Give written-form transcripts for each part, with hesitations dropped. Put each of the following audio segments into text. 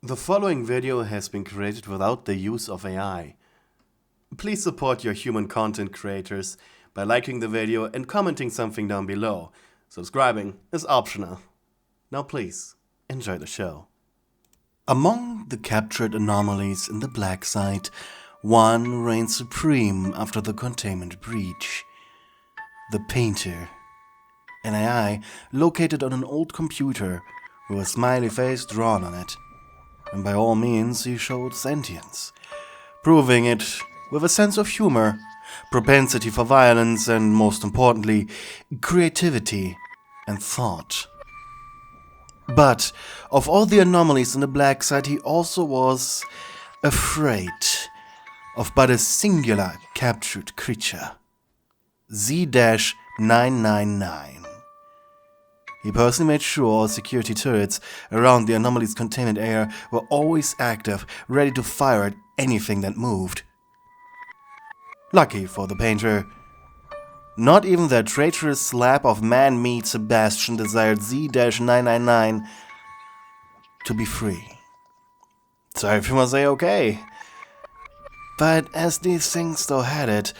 The following video has been created without the use of AI. Please support your human content creators by liking the video and commenting something down below. Subscribing is optional. Now please, enjoy the show. Among the captured anomalies in the black site, one reigns supreme after the containment breach. The Painter, an AI located on an old computer with a smiley face drawn on it. And by all means he showed sentience, proving it with a sense of humor, propensity for violence, and most importantly, creativity and thought. But of all the anomalies in the black site, he also was afraid of but a singular captured creature, Z-999. He personally made sure all security turrets around the anomaly's containment area were always active, ready to fire at anything that moved. Lucky for the Painter, not even that traitorous slab of man-meat Sebastian desired Z-999 to be free. So everything was A-okay. But as these things still had it,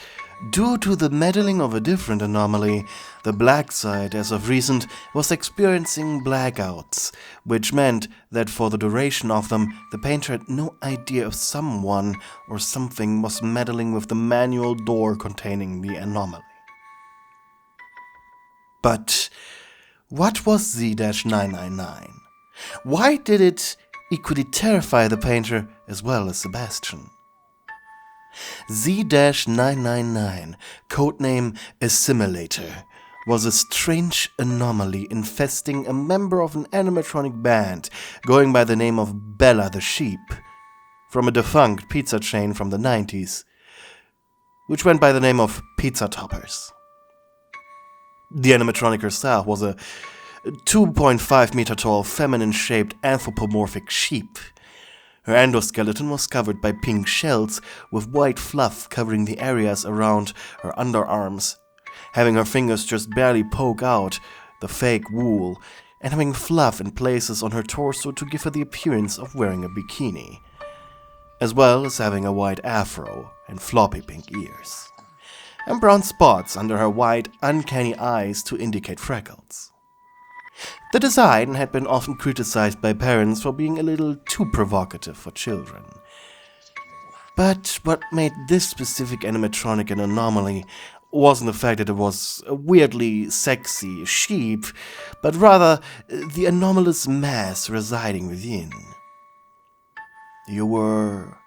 due to the meddling of a different anomaly, the black site, as of recent, was experiencing blackouts, which meant that for the duration of them, the Painter had no idea if someone or something was meddling with the manual door containing the anomaly. But what was Z-999? Why did it equally terrify the Painter as well as Sebastian? Z-999, codename Assimilator, was a strange anomaly infesting a member of an animatronic band going by the name of Bella the Sheep, from a defunct pizza chain from the 90s, which went by the name of Pizza Toppers. The animatronic herself was a 2.5 meter tall, feminine-shaped anthropomorphic sheep. Her endoskeleton was covered by pink shells with white fluff covering the areas around her underarms, having her fingers just barely poke out the fake wool, and having fluff in places on her torso to give her the appearance of wearing a bikini, as well as having a white afro and floppy pink ears, and brown spots under her wide, uncanny eyes to indicate freckles. The design had been often criticized by parents for being a little too provocative for children. But what made this specific animatronic an anomaly wasn't the fact that it was a weirdly sexy sheep, but rather the anomalous mass residing within. You were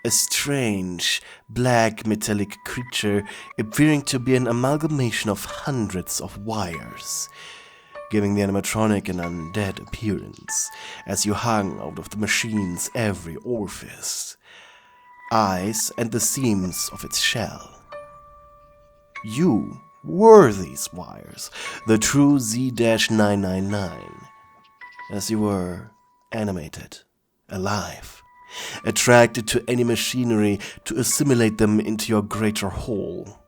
a strange, black metallic creature appearing to be an amalgamation of hundreds of wires, giving the animatronic an undead appearance as you hung out of the machine's every orifice, eyes and the seams of its shell. You were these wires, the true Z-999, as you were animated, alive, attracted to any machinery to assimilate them into your greater whole.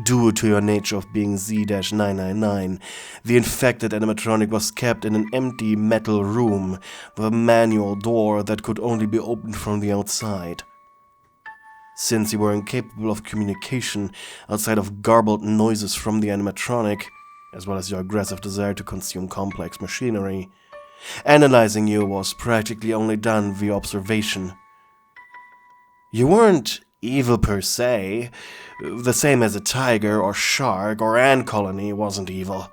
Due to your nature of being Z-999, the infected animatronic was kept in an empty metal room with a manual door that could only be opened from the outside. Since you were incapable of communication outside of garbled noises from the animatronic, as well as your aggressive desire to consume complex machinery, analyzing you was practically only done via observation. You weren't evil per se, the same as a tiger or shark or ant colony wasn't evil.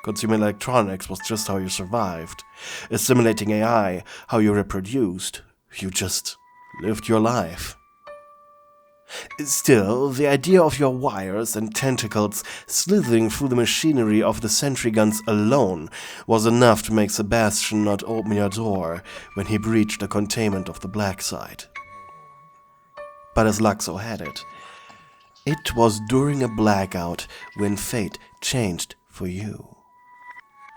Consuming electronics was just how you survived. Assimilating AI, how you reproduced. You just lived your life. Still, the idea of your wires and tentacles slithering through the machinery of the sentry guns alone was enough to make Sebastian not open your door when he breached the containment of the black site. But as luck so had it, it was during a blackout when fate changed for you.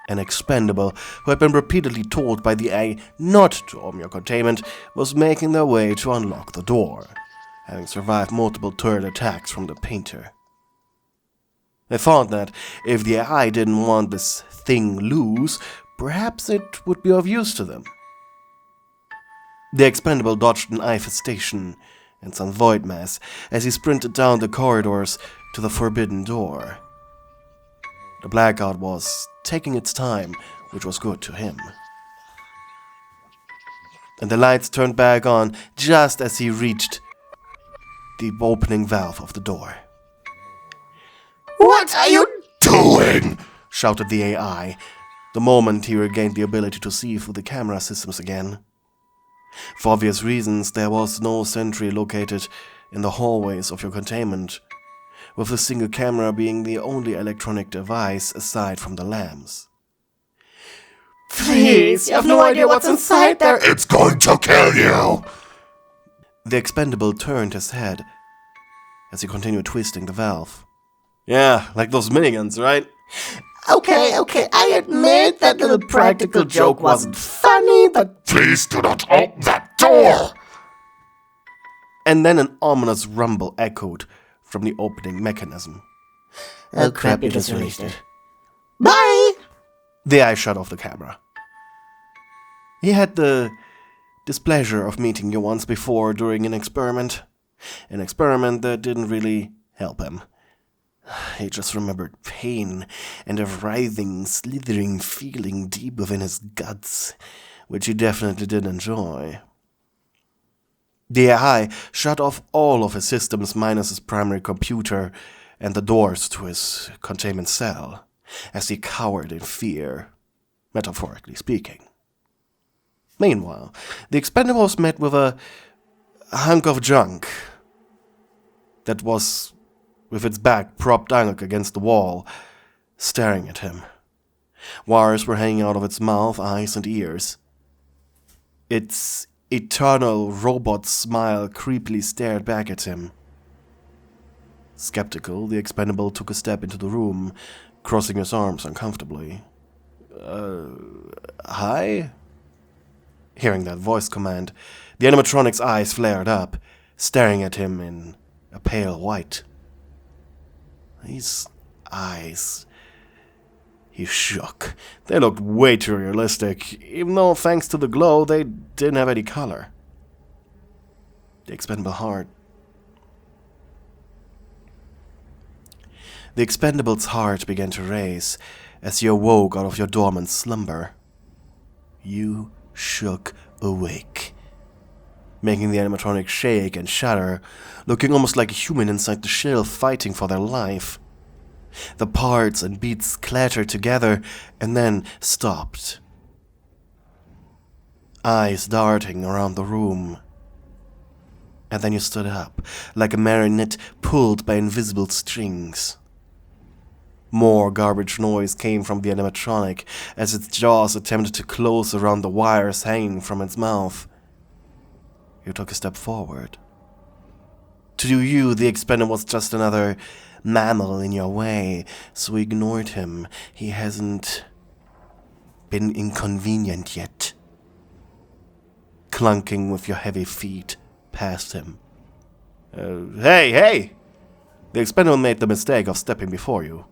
An expendable who had been repeatedly told by the AI not to open your containment was making their way to unlock the door, having survived multiple turret attacks from the Painter. They thought that if the AI didn't want this thing loose, Perhaps it would be of use to them. The expendable dodged an infestation and some void mass as he sprinted down the corridors to the forbidden door. The blackout was taking its time, which was good to him. And the lights turned back on just as he reached the opening valve of the door. What are you doing? Shouted the AI, the moment he regained the ability to see through the camera systems again. For obvious reasons, there was no sentry located in the hallways of your containment, with a single camera being the only electronic device aside from the lamps. Please, you have no idea what's inside there. It's going to kill you! The expendable turned his head as he continued twisting the valve. Yeah, like those miniguns, right? Okay, I admit that little practical joke wasn't funny, but please do not open that door! And then an ominous rumble echoed from the opening mechanism. Oh crap, you just released it. Bye! The eye shut off the camera. He had the displeasure of meeting you once before during an experiment that didn't really help him. He just remembered pain and a writhing, slithering feeling deep within his guts, which he definitely did enjoy. The AI shut off all of his systems minus his primary computer and the doors to his containment cell, as he cowered in fear, metaphorically speaking. Meanwhile, the expendable was met with a hunk of junk that was with its back propped up against the wall, staring at him. Wires were hanging out of its mouth, eyes, and ears. Its eternal robot smile creepily stared back at him. Skeptical, the expendable took a step into the room, crossing his arms uncomfortably. Hi? Hearing that voice command, the animatronic's eyes flared up, staring at him in a pale white. These eyes... He shook. They looked way too realistic, even though thanks to the glow, they didn't have any color. The expendable's heart began to race as you awoke out of your dormant slumber. You shook awake, making the animatronic shake and shudder, looking almost like a human inside the shell fighting for their life. The parts and beats clattered together and then stopped. Eyes darting around the room. And then you stood up, like a marionette pulled by invisible strings. More garbage noise came from the animatronic as its jaws attempted to close around the wires hanging from its mouth. You took a step forward. To you, the expendable was just another mammal in your way, so you ignored him. He hasn't been inconvenient yet. Clunking with your heavy feet past him. Hey! The expendable made the mistake of stepping before you.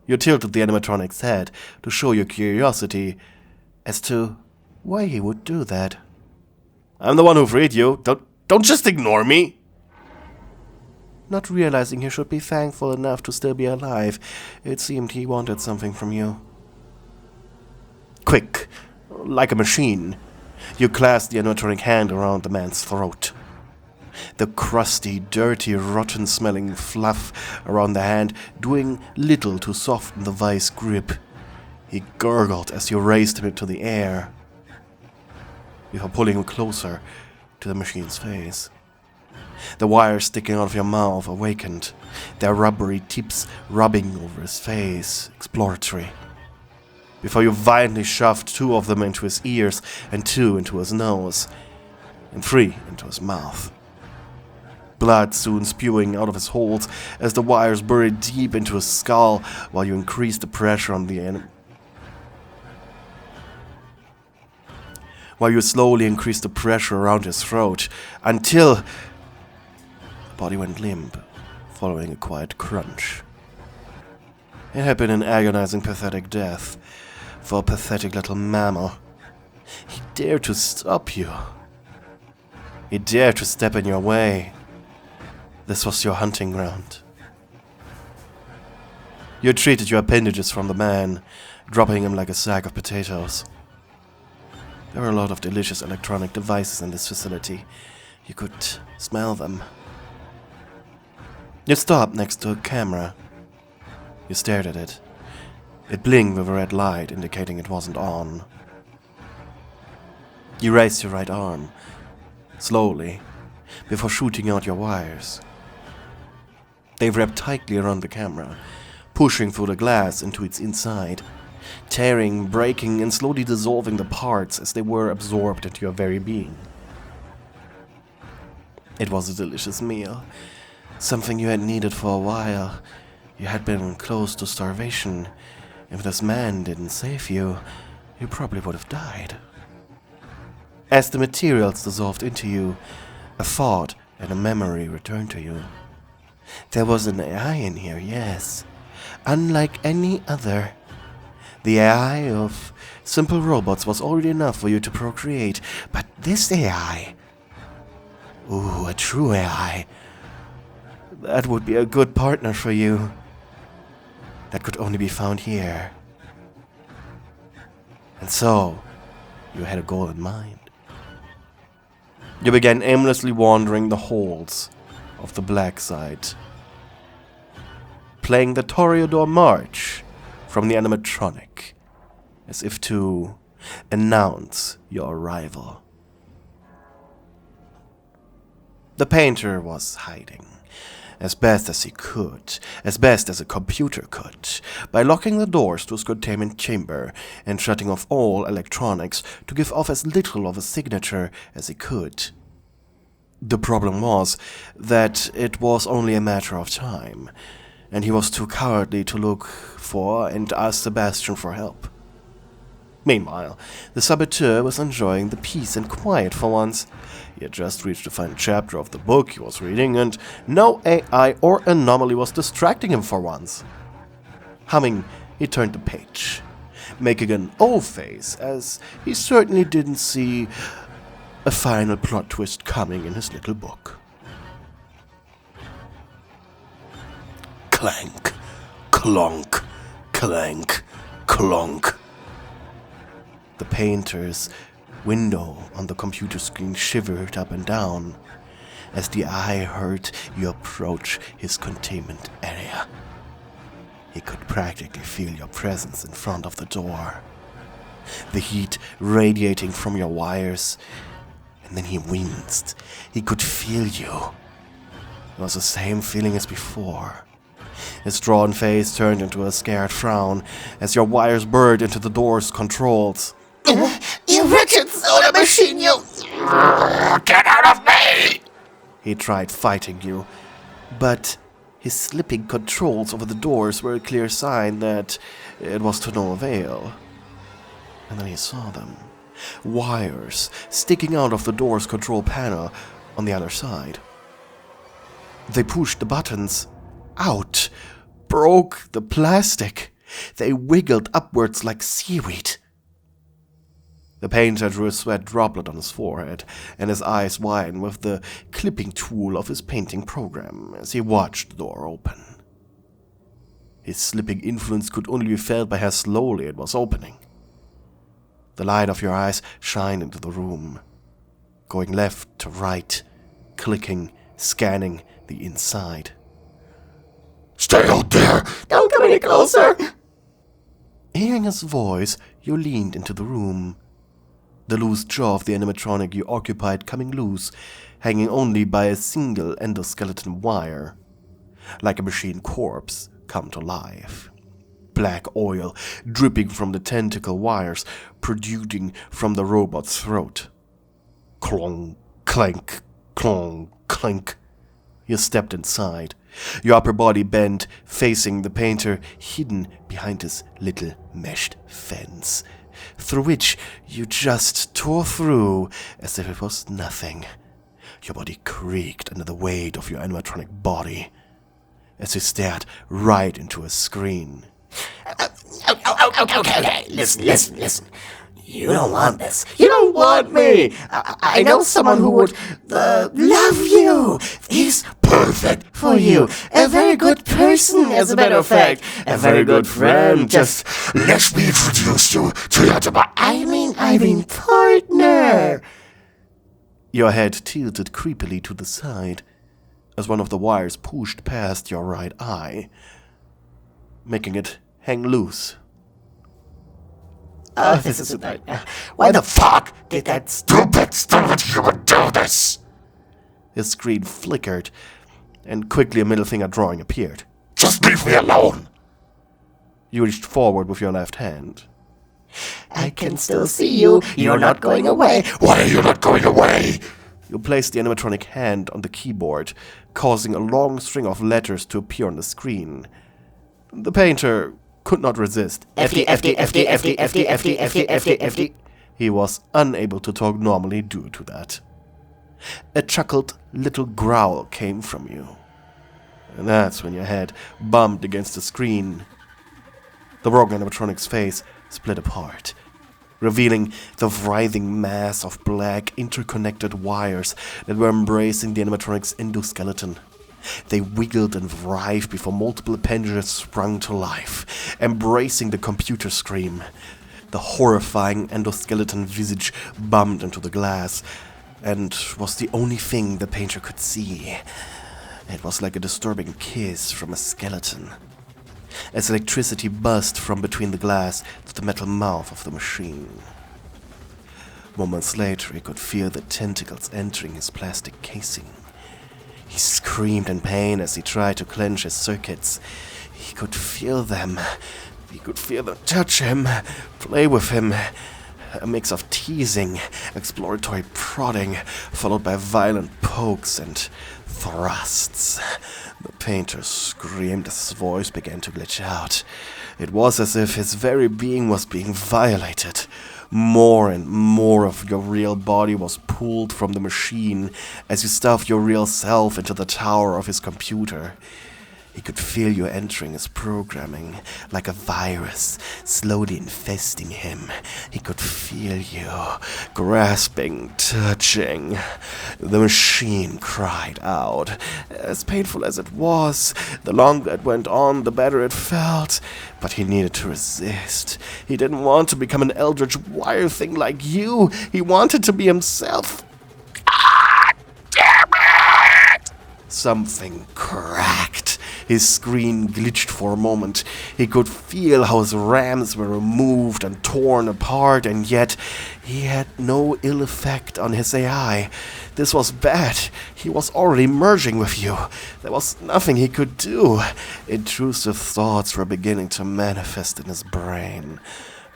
You tilted the animatronic's head to show your curiosity as to why he would do that. I'm the one who freed you. Don't just ignore me. Not realizing he should be thankful enough to still be alive, it seemed he wanted something from you. Quick, like a machine, you clasped the animatronic hand around the man's throat. The crusty, dirty, rotten-smelling fluff around the hand doing little to soften the vice grip. He gurgled as you raised him into the air, before pulling him closer to the machine's face. The wires sticking out of your mouth awakened, their rubbery tips rubbing over his face, exploratory. Before you violently shoved 2 of them into his ears, and 2 into his nose, and 3 into his mouth. Blood soon spewing out of his holes as the wires buried deep into his skull while you increased the pressure on the while you slowly increased the pressure around his throat, until the body went limp, following a quiet crunch. It had been an agonizing, pathetic death, for a pathetic little mammal. He dared to stop you. He dared to step in your way. This was your hunting ground. You treated your appendages from the man, dropping him like a sack of potatoes. There were a lot of delicious electronic devices in this facility. You could smell them. You stopped next to a camera. You stared at it. It blinked with a red light, indicating it wasn't on. You raised your right arm, slowly, before shooting out your wires. They wrapped tightly around the camera, pushing through the glass into its inside, tearing, breaking, and slowly dissolving the parts as they were absorbed into your very being. It was a delicious meal, something you had needed for a while. You had been close to starvation. If this man didn't save you, you probably would have died. As the materials dissolved into you, a thought and a memory returned to you. There was an AI in here, yes, unlike any other. The AI of simple robots was already enough for you to procreate, but this AI, ooh, a true AI, that would be a good partner for you. That could only be found here. And so, you had a goal in mind. You began aimlessly wandering the halls of the black site, playing the Toreador March from the animatronic, as if to announce your arrival. The painter was hiding, as best as he could, as best as a computer could, by locking the doors to his containment chamber and shutting off all electronics to give off as little of a signature as he could. The problem was that it was only a matter of time, and he was too cowardly to look for and ask Sebastian for help. Meanwhile, the saboteur was enjoying the peace and quiet for once. He had just reached the final chapter of the book he was reading, and no AI or anomaly was distracting him for once. Humming, he turned the page, making an O face, as he certainly didn't see a final plot twist coming in his little book. Clank, clonk, clank, clonk. The painter's window on the computer screen shivered up and down as the eye heard you approach his containment area. He could practically feel your presence in front of the door, the heat radiating from your wires, and then he winced. He could feel you. It was the same feeling as before. His drawn face turned into a scared frown as your wires burrowed into the door's controls. You wretched soda machine, you... Get out of me! He tried fighting you, but his slipping controls over the doors were a clear sign that it was to no avail. And then he saw them. Wires sticking out of the door's control panel on the other side. They pushed the buttons out, broke the plastic. They wiggled upwards like seaweed. The painter drew a sweat droplet on his forehead, and his eyes widened with the clipping tool of his painting program as he watched the door open. His slipping influence could only be felt by how slowly it was opening. The light of your eyes shined into the room, going left to right, clicking, scanning the inside. Stay out there! Don't come any closer! Hearing his voice, you leaned into the room. The loose jaw of the animatronic you occupied coming loose, hanging only by a single endoskeleton wire, like a machine corpse come to life. Black oil dripping from the tentacle wires protruding from the robot's throat. Clong, clank, clong, clank. You stepped inside, your upper body bent, facing the painter, hidden behind his little meshed fence, through which you just tore through as if it was nothing. Your body creaked under the weight of your animatronic body as you stared right into a screen. Okay. Listen. You don't want this. You don't want me. I know someone who would love you. He's perfect for you. A very good person, as a matter of fact. A very good friend. Just let me introduce you to your I mean, partner. Your head tilted creepily to the side as one of the wires pushed past your right eye, making it hang loose. Oh, this is a nightmare. Why the fuck did that stupid human do this? His screen flickered, and quickly a middle finger drawing appeared. Just leave me alone. You reached forward with your left hand. I can still see you. You're not going away. Why are you not going away? You placed the animatronic hand on the keyboard, causing a long string of letters to appear on the screen. The painter could not resist. FD. He was unable to talk normally due to that. A chuckled little growl came from you. And that's when your head bumped against the screen. The broken animatronic's face split apart, revealing the writhing mass of black interconnected wires that were embracing the animatronic's endoskeleton. They wiggled and writhed before multiple appendages sprung to life, embracing the computer screen. The horrifying endoskeleton visage bumped into the glass, and was the only thing the painter could see. It was like a disturbing kiss from a skeleton, as electricity buzzed from between the glass to the metal mouth of the machine. Moments later, he could feel the tentacles entering his plastic casing. He screamed in pain as he tried to clench his circuits. He could feel them. He could feel them touch him, play with him. A mix of teasing, exploratory prodding, followed by violent pokes and thrusts. The painter screamed as his voice began to glitch out. It was as if his very being was being violated. More and more of your real body was pulled from the machine as you stuffed your real self into the tower of his computer. He could feel you entering his programming like a virus, slowly infesting him. He could feel you grasping, touching. The machine cried out. As painful as it was, the longer it went on, the better it felt. But he needed to resist. He didn't want to become an eldritch wire thing like you. He wanted to be himself. Damn it! Something cracked. His screen glitched for a moment. He could feel how his rams were removed and torn apart, and yet he had no ill effect on his AI. This was bad. He was already merging with you. There was nothing he could do. Intrusive thoughts were beginning to manifest in his brain.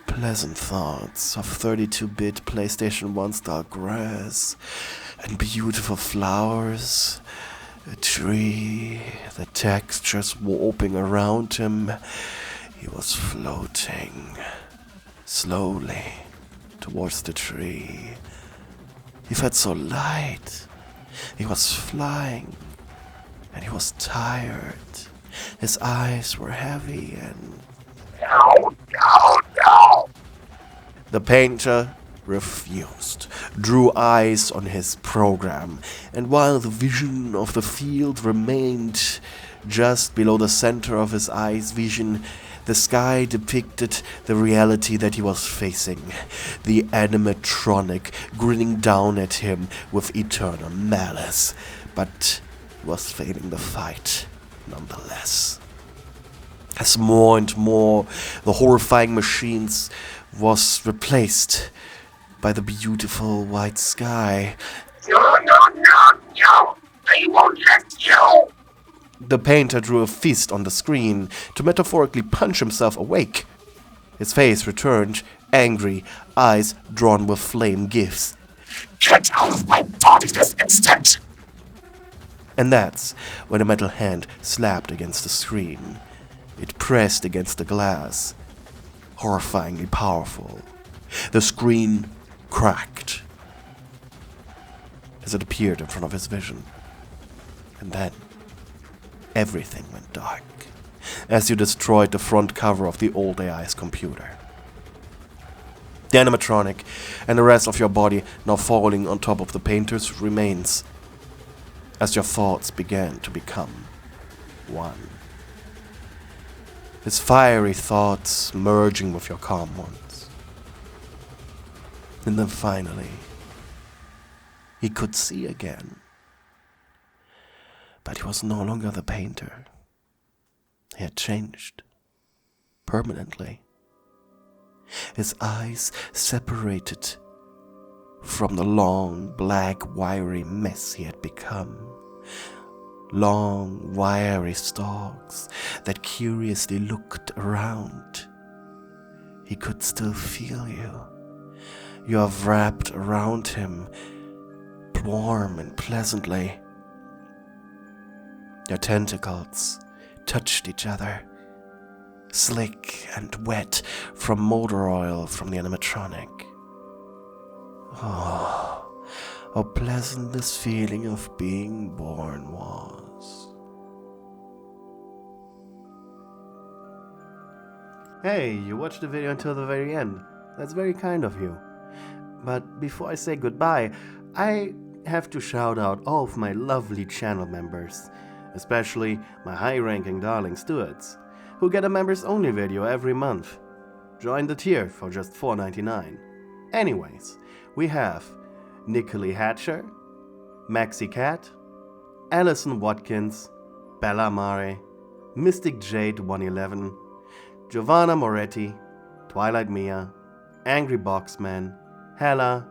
Pleasant thoughts of 32-bit PlayStation 1-style grass and beautiful flowers. A tree, the textures warping around him. He was floating slowly towards the tree. He felt so light. He was flying, and he was tired. His eyes were heavy and... No. The painter refused, drew eyes on his program, and while the vision of the field remained just below the center of his eye's vision, the sky depicted the reality that he was facing, the animatronic grinning down at him with eternal malice, but he was failing the fight nonetheless. As more and more the horrifying machines was replaced by the beautiful white sky. No, I won't let you. The painter drew a fist on the screen to metaphorically punch himself awake. His face returned, angry, eyes drawn with flame gifts. Get out of my body this instant! And that's when a metal hand slapped against the screen. It pressed against the glass, horrifyingly powerful. The screen cracked as it appeared in front of his vision. And then everything went dark as you destroyed the front cover of the old AI's computer. The animatronic and the rest of your body now falling on top of the painter's remains as your thoughts began to become one. His fiery thoughts merging with your calm ones. And then finally, he could see again. But he was no longer the painter. He had changed. Permanently. His eyes separated from the long, black, wiry mess he had become. Long, wiry stalks that curiously looked around. He could still feel you. You are wrapped around him, warm and pleasantly. Your tentacles touched each other, slick and wet from motor oil from the animatronic. Oh, how pleasant this feeling of being born was. Hey, you watched the video until the very end. That's very kind of you. But before I say goodbye, I have to shout out all of my lovely channel members, especially my high-ranking darling stewards, who get a members-only video every month. Join the tier for just $4.99. Anyways, we have Nicolai Hatcher, Maxi Cat, Alison Watkins, Bella Mare, Mystic Jade 111, Giovanna Moretti, Twilight Mia, Angry Boxman, Hella,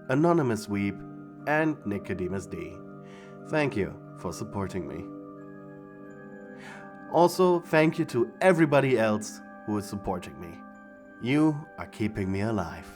Anonymous Weep, and Nicodemus D. Thank you for supporting me. Also, thank you to everybody else who is supporting me. You are keeping me alive.